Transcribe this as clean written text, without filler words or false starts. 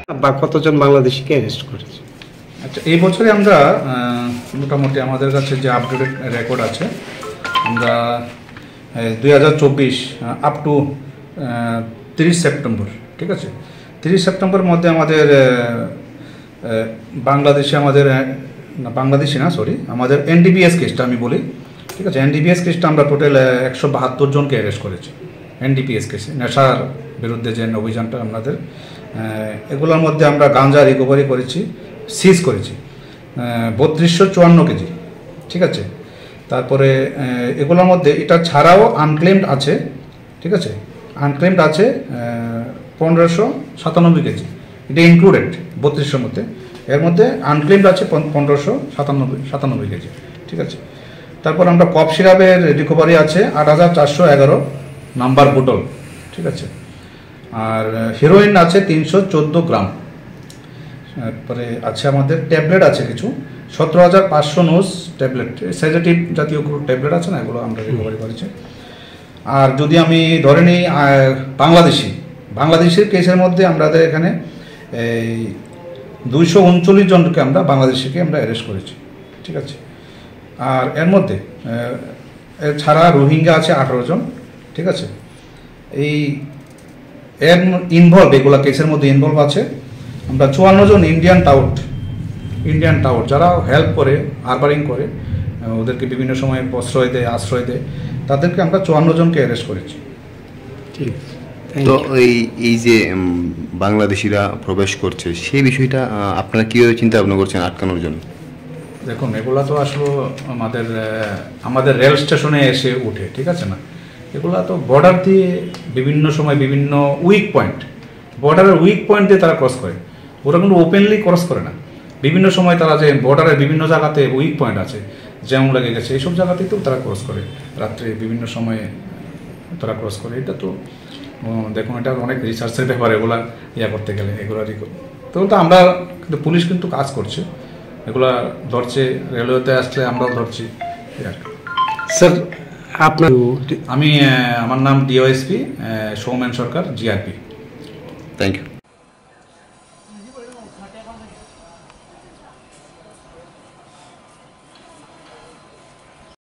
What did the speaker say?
বা কতজন বাংলাদেশিকে অ্যারেস্ট করেছে? আচ্ছা, এই বছরে আমরা মোটামুটি আমাদের কাছে যে আপডেটেড রেকর্ড আছে, আমরা 2024 আপ টু 30 সেপ্টেম্বর, ঠিক আছে, 30 সেপ্টেম্বরের মধ্যে আমাদের আমাদের এনডিপিএস কেসটা আমি বলি, ঠিক আছে, এনডিপিএস কেসটা আমরা টোটাল 172 জনকে অ্যারেস্ট করেছি। এনডিপিএস কেসে নেশার বিরুদ্ধে যে অভিযানটা আমাদের, এগুলোর মধ্যে আমরা গাঁজা রিকভারি করেছি, সিজ করেছি 3254 কেজি, ঠিক আছে। তারপরে এগুলোর মধ্যে এটা ছাড়াও আনক্লেমড আছে, ঠিক আছে, আনক্লেমড আছে 1597 কেজি, এটা ইনক্লুডেড 3200 মধ্যে। এর মধ্যে আনক্লেমড আছে 1597 কেজি, ঠিক আছে। তারপর আমরা কফ সিরাপের রিকভারি আছে 8411 নাম্বার বোতল, ঠিক আছে। আর হিরোইন আছে 314 গ্রাম। তারপরে আছে আমাদের ট্যাবলেট আছে কিছু 17500 নোজ ট্যাবলেট, সেডেটিভ জাতীয় ট্যাবলেট আছে না, এগুলো আমরা রিকভারি করেছি। আর যদি আমি ধরে নিই বাংলাদেশের কেসের মধ্যে আমাদের এখানে এই 239 জনকে আমরা বাংলাদেশিকে আমরা অ্যারেস্ট করেছি, ঠিক আছে। আর এর মধ্যে এছাড়া রোহিঙ্গা আছে 18 জন, ঠিক আছে। এই এর ইনভলভ এগুলো কেসের মধ্যে ইনভলভ আছে আমরা 54 জন ইন্ডিয়ান টাউট যারা হেল্প করে, হারবারিং করে, ওদেরকে বিভিন্ন সময় আশ্রয় দেয়, তাদেরকে আমরা 54 জনকে অ্যারেস্ট করেছি। ঠিক। তো এই যে বাংলাদেশিরা প্রবেশ করছে সেই বিষয়টা আপনারা কীভাবে চিন্তা ভাবনা করছেন আটকানোর জন্য? দেখুন, এগুলা তো আসলে আমাদের রেল স্টেশনে এসে উঠে, ঠিক আছে না, এগুলা তো বর্ডার দিয়ে বিভিন্ন সময় বিভিন্ন বর্ডারের উইক পয়েন্ট দিয়ে তারা ক্রস করে, ওরা কিন্তু ওপেনলি ক্রস করে না। বিভিন্ন সময় তারা যে বর্ডারের বিভিন্ন জায়গাতে উইক পয়েন্ট আছে, জ্যাম লেগে গেছে, এইসব জায়গাতেই তো তারা ক্রস করে, রাত্রে বিভিন্ন সময়ে তারা ক্রস করে। এটা তো দেখুন, এটা অনেক রিসার্চের ব্যাপার, এগুলা করতে গেলে এগুলারই তো আমরা কিন্তু পুলিশ কিন্তু কাজ করছে, এগুলা ধরছে, রেলওয়েতে আসলে আমরাও ধরছি। স্যার আপনার? আমার নাম DOSP Soumen Sarkar, GRP. Thank you.